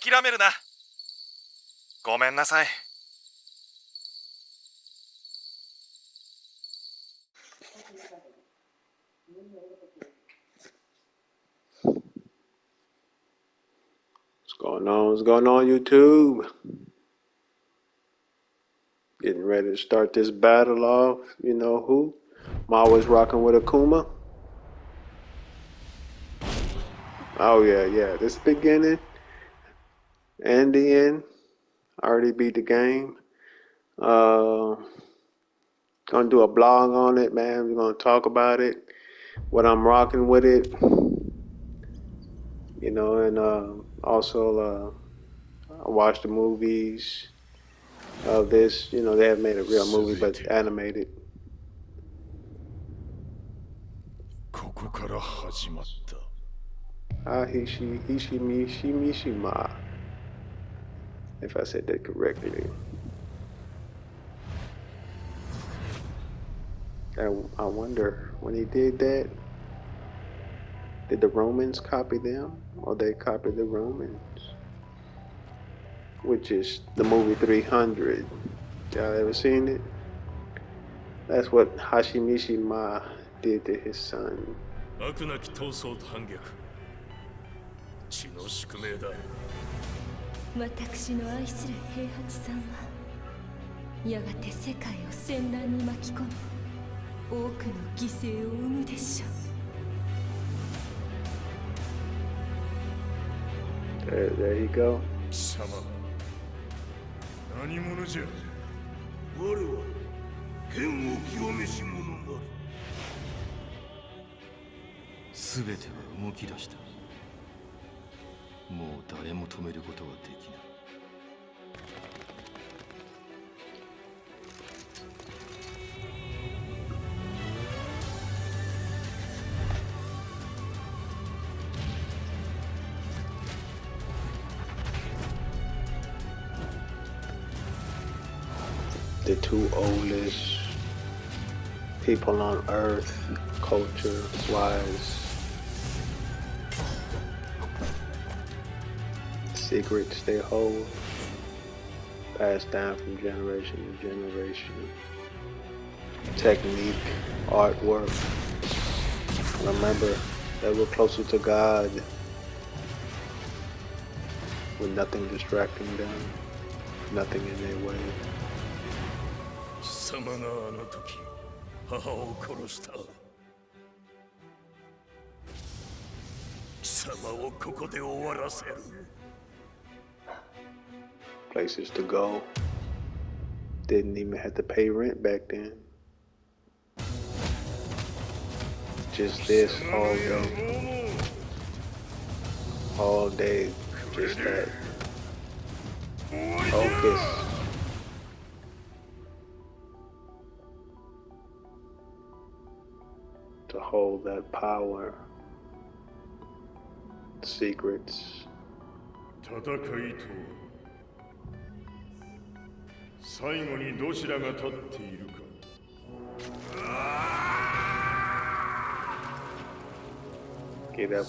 諦めるな。ごめんなさい。What's going on? What's going on, YouTube? Getting ready to start this battle off. You know who? I'm always rocking with Akuma. Oh yeah. This beginning and the end. I already beat the game. Gonna do a blog on it, man. We're gonna talk about it. What I'm rocking with it. You know, and also I watched the movies of this. You know, they haven't made a real movie, but animated. ここから始まった。Mishima, if I said that correctly. I wonder, when he did that, did the Romans copy them, or they copied the Romans? Which is the movie 300. Y'all ever seen it? That's what Mishima did to his son. 悪なき闘争と反逆。血の宿命だ。私の愛する平八さんはやがて世界を戦乱に巻き込み多くの犠牲を生むでしょう。There you go. 貴様、何者じゃ。我は剣を清めし者なる。すべては動き出した。もう誰も止めることはできない。The two oldest people on Earth, culture-wise. Secrets they hold, passed down from generation to generation. Technique, artwork. Remember, they were closer to God with nothing distracting them, nothing in their way. 貴様があの時母を殺した。貴様をここで終わらせる。Places to go. Didn't even have to pay rent back then. Just this all day. All day, just that. Focus. To hold that power. Secrets. 戦いと最後にどちらが立っているか。Get up,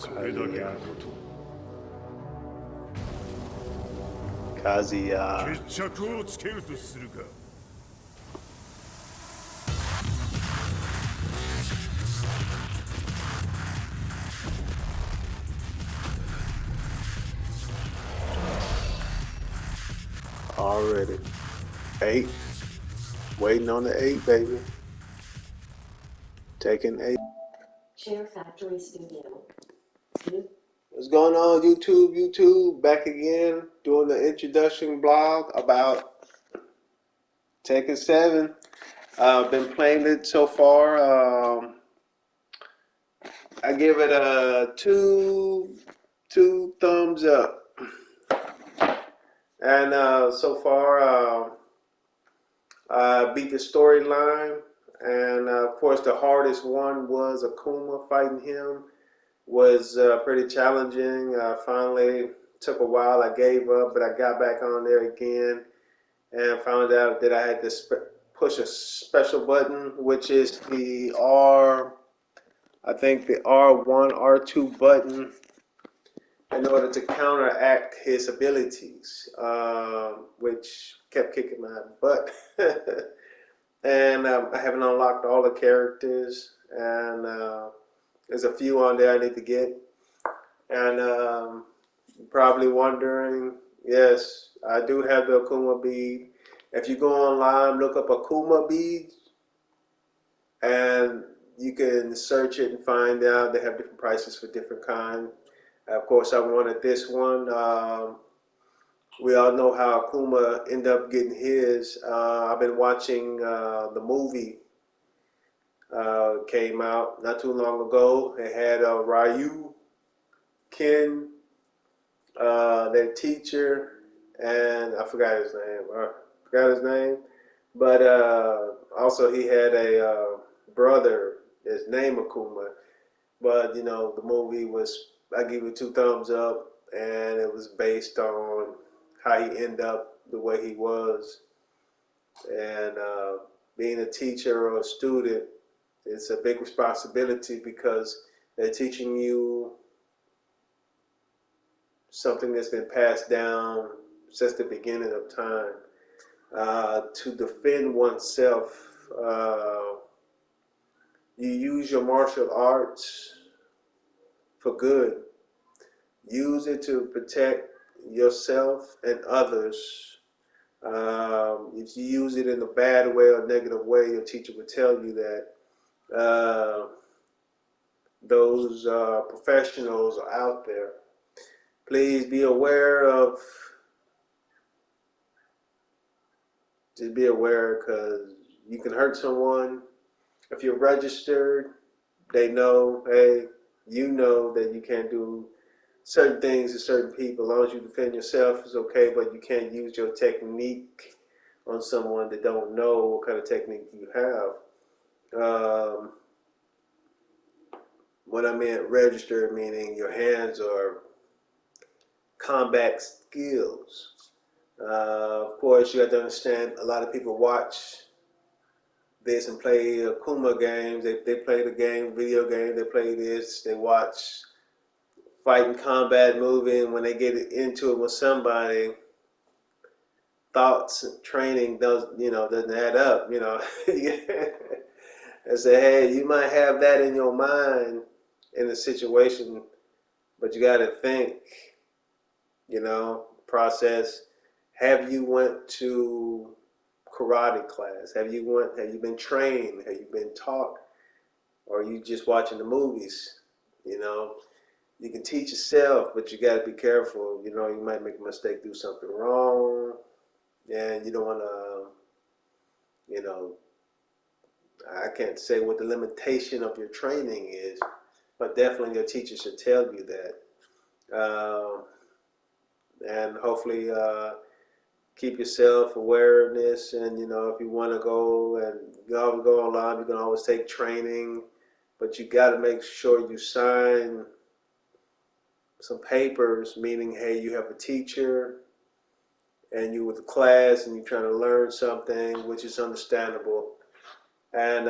Kazuya. 決着をつけるとするか。Already. 8. Waiting on the 8, baby. Taking 8. Share Factory Studio. What's going on, YouTube? Back again, doing the introduction blog about Tekken 7. Been playing it so far. I give it a two thumbs up. And so far, I beat the storyline, and of course the hardest one was Akuma. Fighting him was pretty challenging. Finally took a while. I gave up, but I got back on there again and found out that I had to push a special button, which is the I think the R1, R2 button in order to counteract his abilities, which kept kicking my butt. And I haven't unlocked all the characters, and there's a few on there I need to get. And you're probably wondering, yes, I do have the Akuma bead. If you go online, look up Akuma beads, and you can search it and find out. They have different prices for different kinds. Of course, I wanted this one. We all know how Akuma ended up getting his. I've been watching the movie came out not too long ago. It had Ryu, Ken, their teacher, and I forgot his name. But also he had a brother. His name Akuma. But you know the movie was. I give it 2 thumbs up, and it was based on how he ended up the way he was, and being a teacher or a student, it's a big responsibility because they're teaching you something that's been passed down since the beginning of time, to defend oneself. You use your martial arts for good. Use it to protect yourself and others. If you use it in a bad way or negative way, your teacher would tell you that those professionals are out there. Please be aware of, just be aware because you can hurt someone. If you're registered, they know, hey, you know that you can't do certain things to certain people. As long as you defend yourself is okay, but you can't use your technique on someone that don't know what kind of technique you have. When I meant registered, meaning your hands are combat skills. Of course, you have to understand a lot of people watch this and play Akuma games. They play the game, video game, they play this, they watch fighting combat movie, and when they get into it with somebody, thoughts and training doesn't add up, and say, hey, you might have that in your mind in a situation, but you got to think, process. Have you went to karate class? Have you been trained? Have you been taught? Or are you just watching the movies? You can teach yourself, but you got to be careful. You might make a mistake, do something wrong, and you don't want to, I can't say what the limitation of your training is, but definitely your teacher should tell you that. And hopefully keep yourself awareness, and if you want to go and go online, you can always take training, but you got to make sure you sign some papers, meaning, hey, you have a teacher and you with the class and you're trying to learn something, which is understandable. And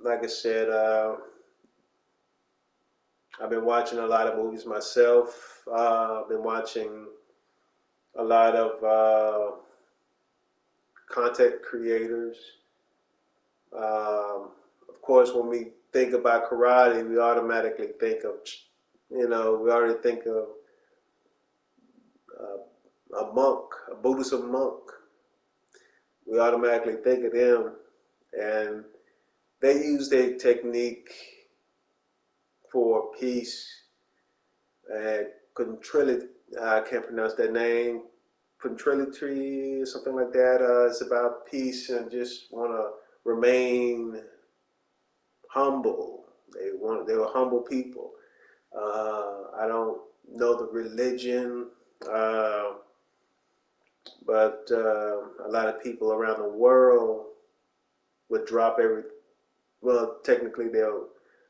like I said, I've been watching a lot of movies myself. I've been watching a lot of content creators. Of course, when we think about karate, we automatically think of, we already think of a monk, a Buddhist monk. We automatically think of them, and they use their technique for peace and contrility. I can't pronounce that name. Contrility or something like that. It's about peace and just want to remain humble. They were humble people. I don't know the religion, but a lot of people around the world would drop well, technically they'll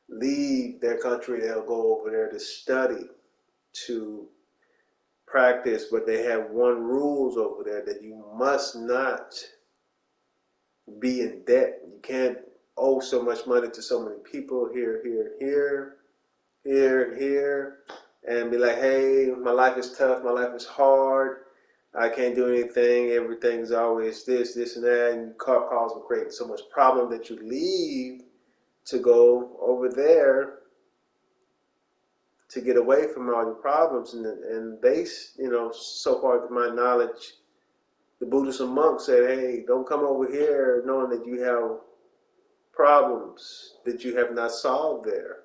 leave their country, they'll go over there to study, to practice, but they have one rules over there, that you must not be in debt. You can't owe so much money to so many people, here, and be like, hey, my life is tough, my life is hard, I can't do anything, everything's always this, and that, and cause will create so much problem that you leave to go over there to get away from all your problems. And they, so far to my knowledge, the Buddhist monk said, hey, don't come over here knowing that you have problems that you have not solved there.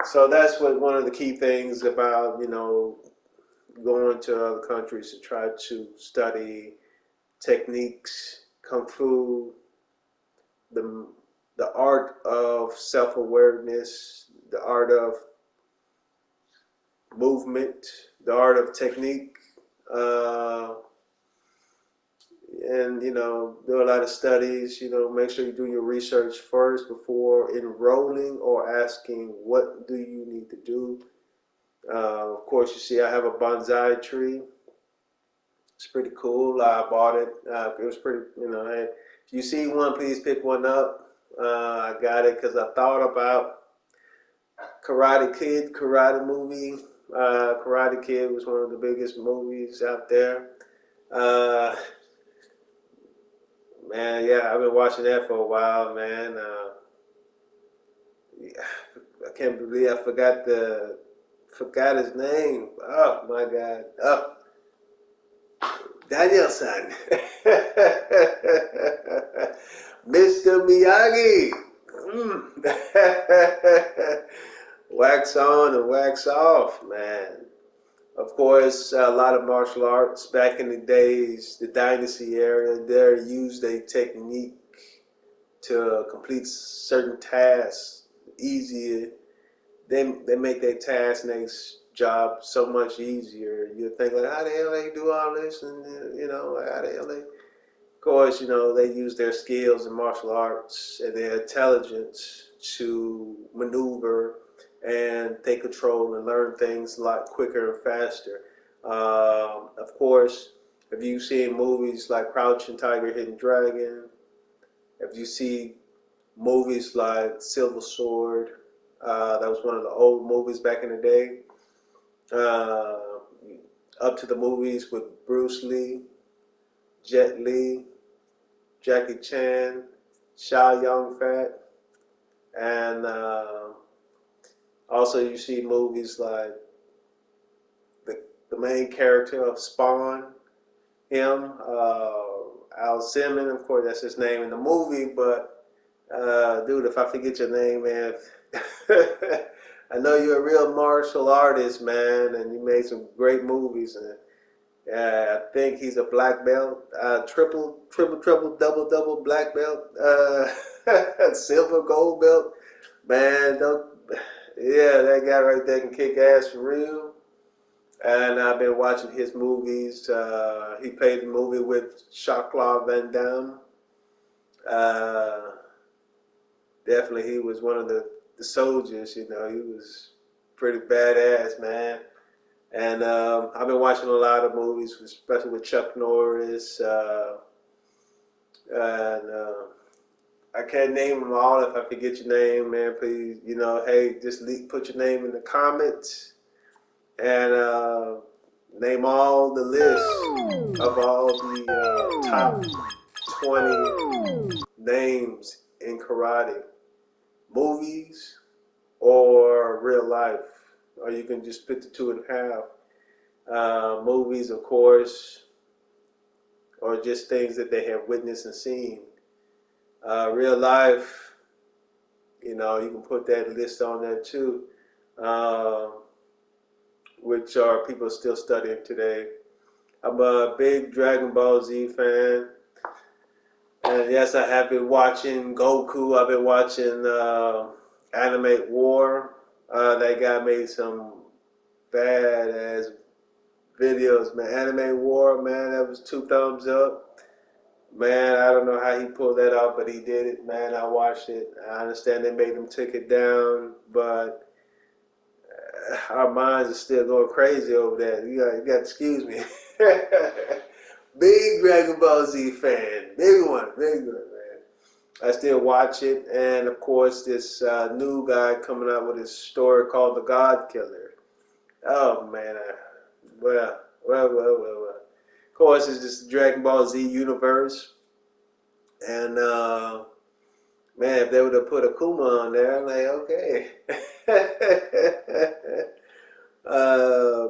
So that's what one of the key things about, going to other countries to try to study techniques, kung fu, the art of self-awareness, the art of movement, the art of technique, and do a lot of studies. Make sure you do your research first before enrolling or asking what do you need to do. Of course, you see I have a bonsai tree. It's pretty cool. I bought it. It was pretty, hey, if you see one, please pick one up. I got it because I thought about Karate Kid, karate movie. Karate Kid was one of the biggest movies out there. Man, yeah, I've been watching that for a while, man. Yeah, I can't believe I forgot his name. Oh my God. Oh, Daniel-san. Mr. Miyagi. Wax on and wax off, man. Of course, a lot of martial arts back in the days, the dynasty era, they used a technique to complete certain tasks easier. They make their task and their job so much easier. You think like, how the hell they do all this, and how the hell they? Of course, they use their skills in martial arts and their intelligence to maneuver and take control and learn things a lot quicker and faster. Of course, if you see movies like Crouching Tiger, Hidden Dragon, if you see movies like Silver Sword, that was one of the old movies back in the day, up to the movies with Bruce Lee, Jet Li, Jackie Chan, Chow Yun-fat, and also you see movies like the main character of Spawn, him, Al Simmons, of course that's his name in the movie, but dude, if I forget your name, man, I know you're a real martial artist, man, and you made some great movies, and I think he's a black belt, triple, double black belt, silver, gold belt. Man, yeah, that guy right there can kick ass for real. And I've been watching his movies. He played the movie with Jean-Claude Van Damme. Definitely, he was one of the soldiers. He was pretty badass, man. And I've been watching a lot of movies, especially with Chuck Norris. And I can't name them all. If I forget your name, man, please, hey, just put your name in the comments and name all the list of all the top 20 names in karate, movies or real life. Or you can just split the two in half. Movies, of course, or just things that they have witnessed and seen. Real life, you can put that list on there too, which are people still studying today. I'm a big Dragon Ball Z fan. And yes, I have been watching Goku. I've been watching Animate War. That guy made some badass videos, man. Animate War, man, that was 2 thumbs up. Man, I don't know how he pulled that off, but he did it, man. I watched it. I understand they made him take it down, but our minds are still going crazy over that. You got to excuse me. Big Dragon Ball Z fan. Big one, man. I still watch it. And, of course, this new guy coming out with his story called The God Killer. Oh man, well. Of course, it's just Dragon Ball Z universe, and man, if they would have put Akuma on there, I'm like, okay.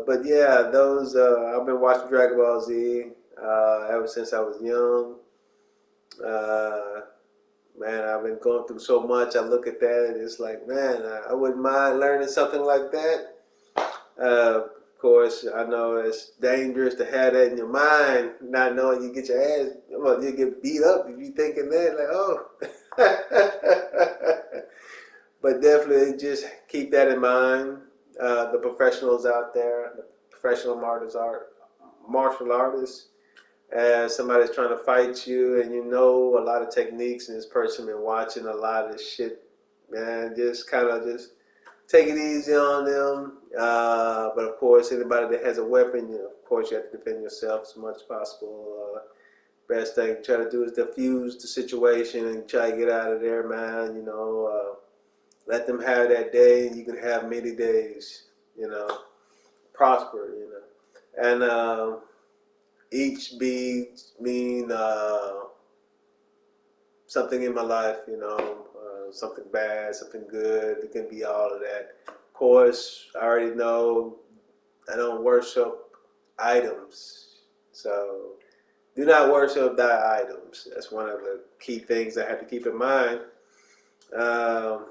But yeah, those I've been watching Dragon Ball Z ever since I was young. Uh, Man, I've been going through so much. I look at that and it's like, man, I wouldn't mind learning something like that. Of course, I know it's dangerous to have that in your mind, not knowing you get your ass, well, you get beat up if you thinking that, like, oh. But definitely just keep that in mind. The professionals out there, the professional martial artists, and somebody's trying to fight you and you know a lot of techniques and this person been watching a lot of this shit, man, just kind of just take it easy on them. But of course, anybody that has a weapon, of course, you have to defend yourself as much as possible. Best thing to try to do is diffuse the situation and try to get out of there, man. Let them have that day, and you can have many days. Prosper. And each bead mean something in my life. Something bad, something good. It can be all of that. Of course, I already know I don't worship items, so do not worship thy items. That's one of the key things I have to keep in mind. Um,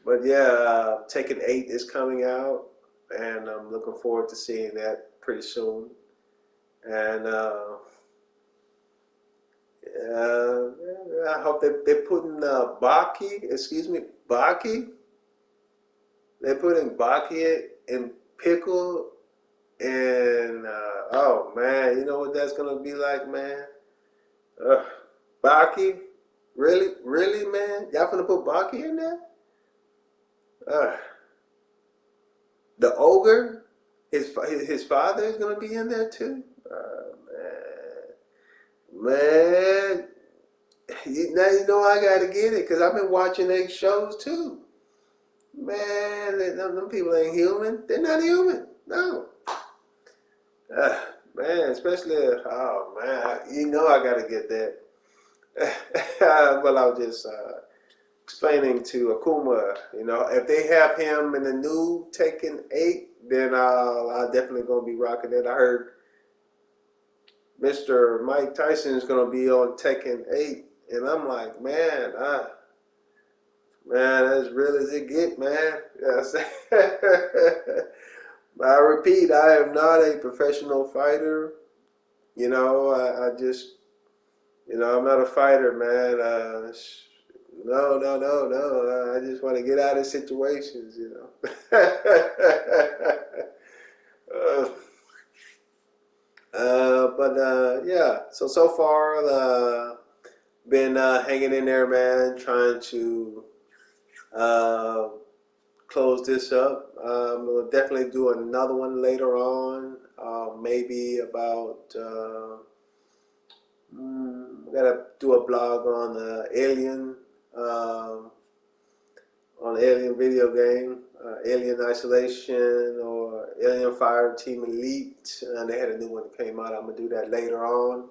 but yeah, Tekken 8 is coming out, and I'm looking forward to seeing that pretty soon. And I hope they're putting Baki. They're putting Baki in pickle, and oh man, you know what that's gonna be like, man? Uh, Baki, really, man? Y'all gonna put Baki in there? Uh, the ogre, his father is gonna be in there too. Man, now you know I gotta get it because I've been watching these shows too. Man, them people ain't human. They're not human. No. Uh, Man, especially, oh man, you know I gotta get that. Well, I was just explaining to Akuma, if they have him in the new Tekken 8, then I'll definitely gonna be rocking it. I heard Mr. Mike Tyson is gonna be on Tekken 8, and I'm like, man, as real as it get, man. Yes. But I repeat, I am not a professional fighter. I just, I'm not a fighter, man. No. I just want to get out of situations. uh, but yeah, so far, been hanging in there, man, trying to uh, close this up. We'll definitely do another one later on, maybe about. I gotta do a blog on um, Alien video game, Alien Isolation or Alien Fire Team Elite. And they had a new one that came out. I'm gonna do that later on.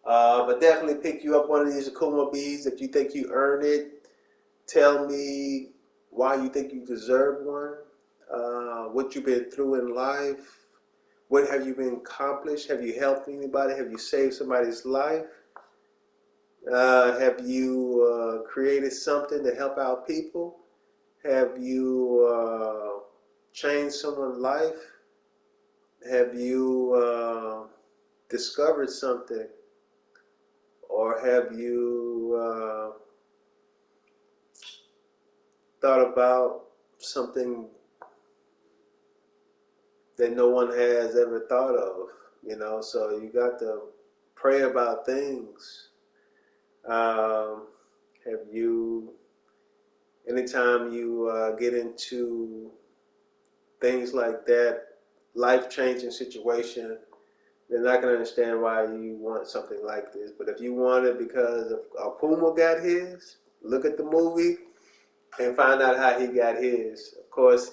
But definitely pick you up one of these Akuma beads if you think you earned it. Tell me why you think you deserve one. What you've been through in life. What have you been accomplished? Have you helped anybody? Have you saved somebody's life? Have you created something to help out people? Have you changed someone's life? Have you discovered something? Or have you thought about something that no one has ever thought of? So you got to pray about things. Have you, anytime you get into things like that, life-changing situation, they're not going to understand why you want something like this. But if you want it because of Akuma got his, look at the movie and find out how he got his. Of course,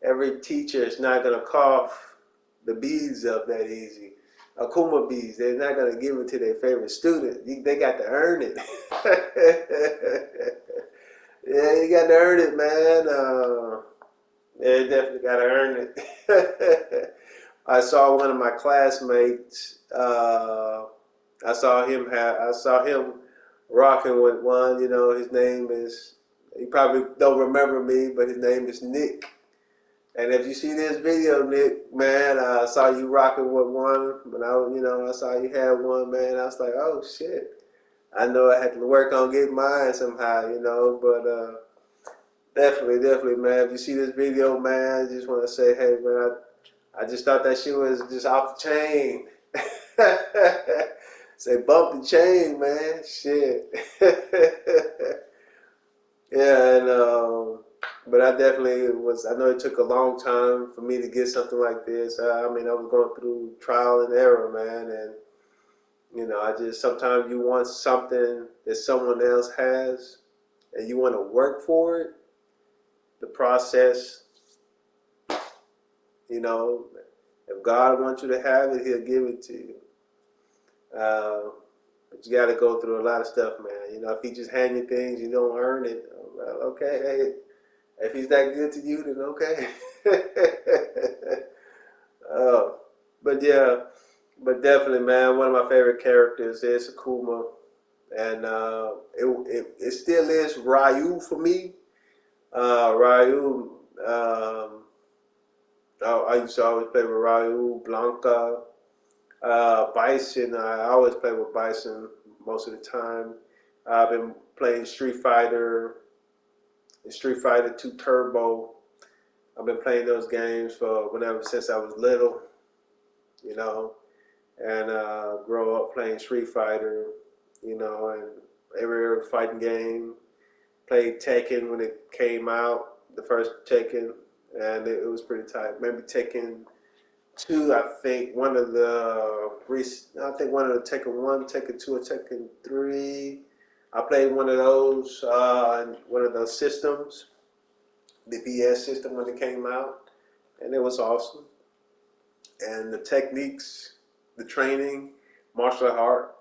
every teacher is not gonna cough the beads up that easy. Akuma beads, they're not gonna give it to their favorite student. They got to earn it. Yeah, you got to earn it, man. Yeah, you definitely got to earn it. I saw one of my classmates. I saw him rocking with one. You know, his name is. He probably don't remember me, but his name is Nick. And if you see this video, Nick, man, I saw you rocking with one. When I saw you had one, man. I was like, oh shit. I know I had to work on getting mine somehow, but definitely, man. If you see this video, man, I just want to say, hey, man, I just thought that shit was just off the chain. Say bump the chain, man. Shit. Yeah, but I definitely was. I know it took a long time for me to get something like this. I mean, I was going through trial and error, man, and I just sometimes you want something that someone else has, and you want to work for it. The process, if God wants you to have it, He'll give it to you. But you got to go through a lot of stuff, man. If He just hand you things, you don't earn it. Well, okay, hey, if He's that good to you, then okay. uh, but yeah, but definitely, man, one of my favorite characters is Akuma, and it still is Ryu for me. Ryu. I used to always play with Ryu, Blanca, Bison. I always play with Bison most of the time. I've been playing Street Fighter and Street Fighter 2 Turbo. I've been playing those games for whenever since I was little, you know, and grow up playing Street Fighter, and every fighting game. Played Tekken when it came out, the first Tekken, and it was pretty tight. Maybe Tekken 2, I think one of the Tekken 1, Tekken 2, or Tekken 3. I played one of those in one of those systems, the PS system when it came out, and it was awesome. And the techniques, the training, martial art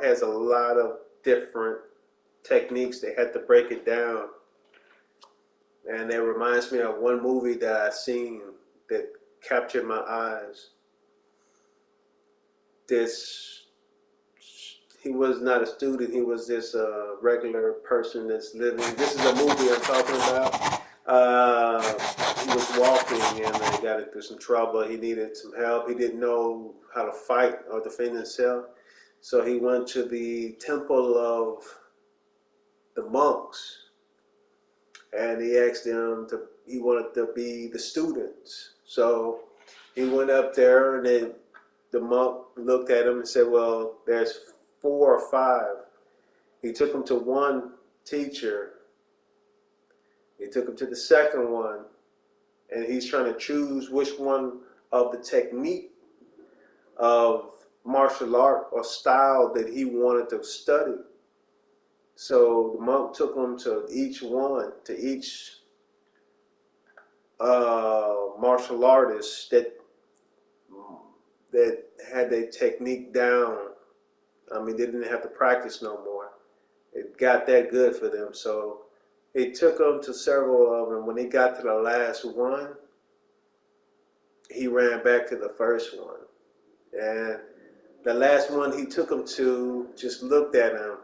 has a lot of different techniques. They had to break it down, and it reminds me of one movie that I seen that captured my eyes. This He was not a student. He was this regular person that's living. This is a movie I'm talking about. He was walking and he got into some trouble. He needed some help. He didn't know how to fight or defend himself. So he went to the temple of the monks and he asked them he wanted to be the students. So he went up there and then the monk looked at him and said, well, there's 4 or 5. He took him to one teacher. He took him to the second one. And he's trying to choose which one of the technique of martial art or style that he wanted to study. So the monk took him to each martial artist that had their technique down. I mean, they didn't have to practice no more. It got that good for them. So he took them to several of them. When he got to the last one, he ran back to the first one. And the last one he took him to just looked at him.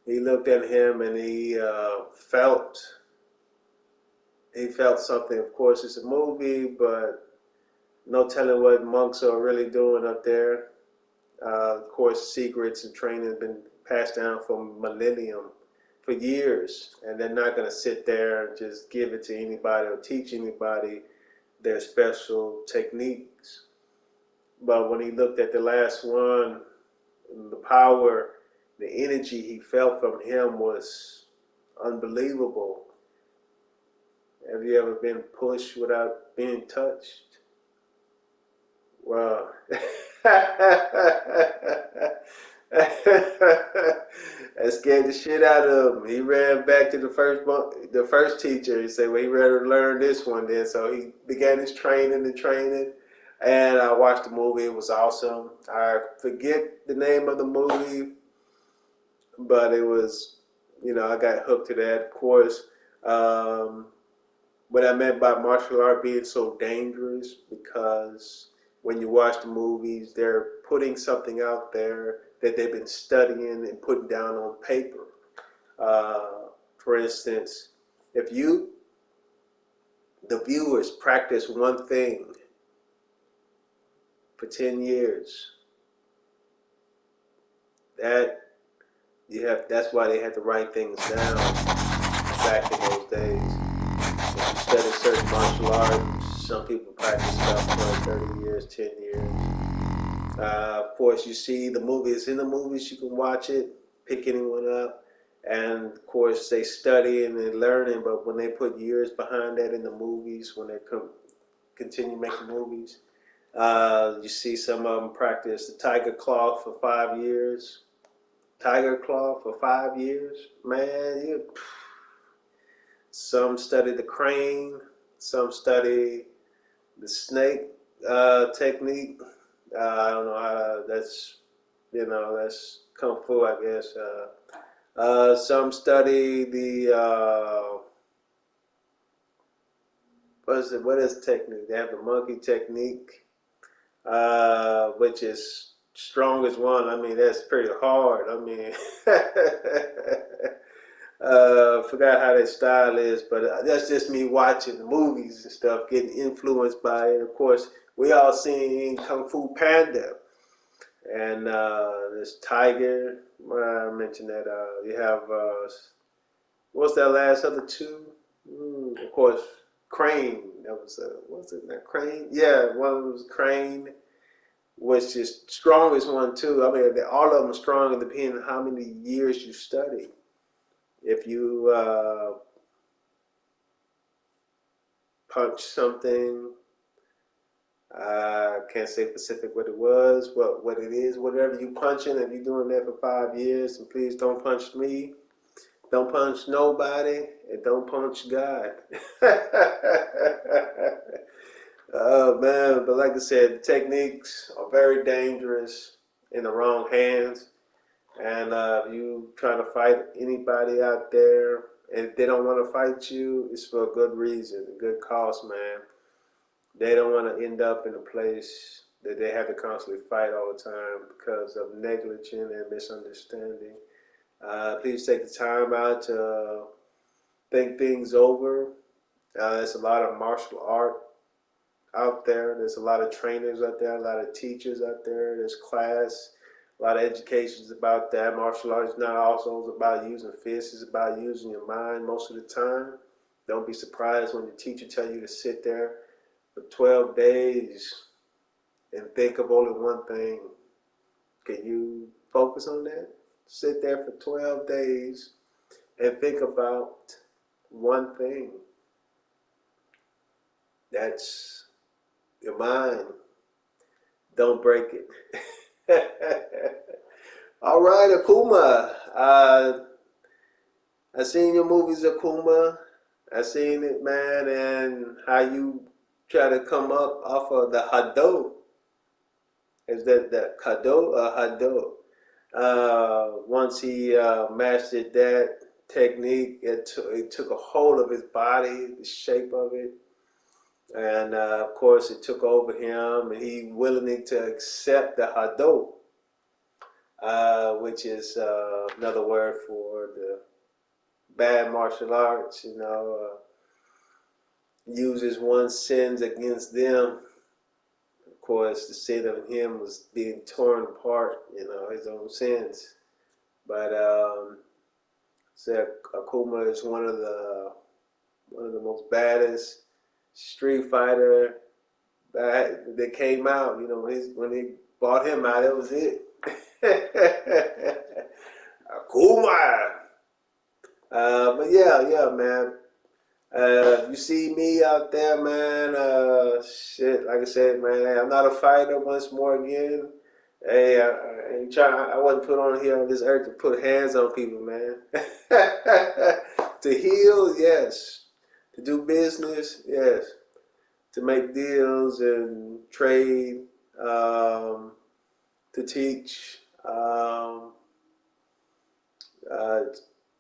He looked at him and he felt something. Of course, it's a movie, but no telling what monks are really doing up there. Of course, secrets and training have been passed down for millennium, for years, and they're not going to sit there and just give it to anybody or teach anybody their special techniques. But when he looked at the last one, the power, the energy he felt from him was unbelievable. Have you ever been pushed without being touched? Wow. That scared the shit out of him. He ran back to the first teacher. He said, "Well, he rather learn this one then." So he began his training, and I watched the movie. It was awesome. I forget the name of the movie, but it was, I got hooked to that. Of course, what I meant by martial art being so dangerous, because when you watch the movies, they're putting something out there that they've been studying and putting down on paper. For instance, if you, the viewers, practice one thing for 10 years, that's why they had to write things down back in those days. If you study certain martial arts, some people practice stuff for 30 years, 10 years. Of course, you see the movies. In the movies, you can watch it, pick anyone up, and of course, they study and they learning. But when they put years behind that in the movies, when they continue making movies, you see some of them practice the tiger claw for 5 years. Tiger claw for 5 years, man. Some study the crane, some study the snake technique. I don't know how that's kung fu, I guess. Some study the what is the technique? They have the monkey technique, which is strongest one. I mean, that's pretty hard. I mean, forgot how that style is, but that's just me watching the movies and stuff, getting influenced by it. Of course, we all seen Kung Fu Panda, and this Tiger. I mentioned that. You have what's that last other two? Of course, Crane. That was what's it? That Crane? Yeah, one was Crane, which is strongest one too. I mean, all of them are strong, depending on how many years you study. If you punch something, I can't say specific what it was, what it is, whatever you punching. If you're doing that for 5 years, and please don't punch me, don't punch nobody, and don't punch God. Oh man, but like I said, the techniques are very dangerous in the wrong hands. And if you trying to fight anybody out there, and if they don't want to fight you, it's for a good reason, a good cause, man. They don't want to end up in a place that they have to constantly fight all the time because of negligence and misunderstanding. Please take the time out to think things over. There's a lot of martial art out there. There's a lot of trainers out there, a lot of teachers out there. There's class, a lot of educations about that. Martial arts is not also about using fists. It's about using your mind most of the time. Don't be surprised when the teacher tell you to sit there for 12 days and think of only one thing. Can you focus on that? Sit there for 12 days and think about one thing. That's your mind. Don't break it. All right, Akuma. I seen your movies, Akuma. I seen it, man, and how you try to come up off of the Hado. Is that the Kado or Hado? Once he mastered that technique, it took a hold of his body, the shape of it. And of course, it took over him, and he willingly to accept the Hado, which is another word for the bad martial arts. Uses one's sins against them. Of course, the sin of him was being torn apart. His own sins. But so Akuma is one of the most baddest street fighter that came out. When they bought him out, that was it. Akuma. But yeah, man. You see me out there, man. Shit, like I said, man, I'm not a fighter once more again. Hey, I ain't trying. I wasn't put on here on this earth to put hands on people, man. To heal, yes. To do business, yes. To make deals and trade, to teach, uh,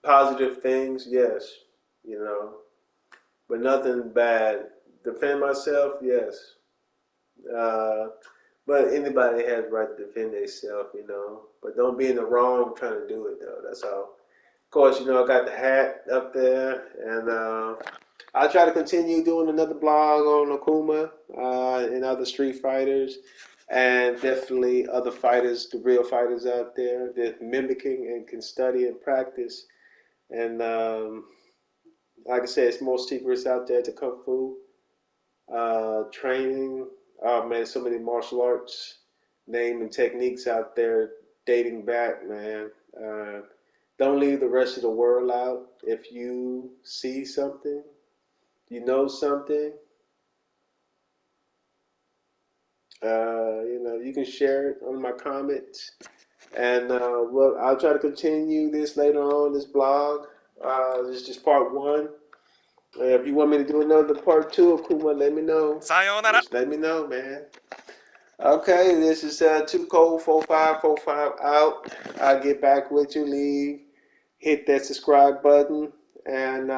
positive things, yes. You know, but nothing bad. Defend myself, yes. Uh, but anybody has the right to defend themselves, you know. But don't be in the wrong trying to do it, though. That's all. Of course, you know, I got the hat up there, and I'll try to continue doing another blog on Akuma and other street fighters, and definitely other fighters, the real fighters out there that mimicking and can study and practice. And like I said, it's more secrets out there to Kung Fu training. Oh man, so many martial arts name and techniques out there dating back, man. Don't leave the rest of the world out. If you see something, you know something, you know, you can share it on my comments. And well, I'll try to continue this later on this blog. This is just part one. If you want me to do another part two of Kuma, let me know. さようなら Just let me know, man. Okay, this is Too Cold 4545 out. I'll get back with you. Hit that subscribe button and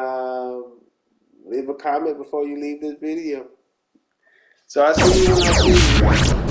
leave a comment before you leave this video. So I see you when I see you.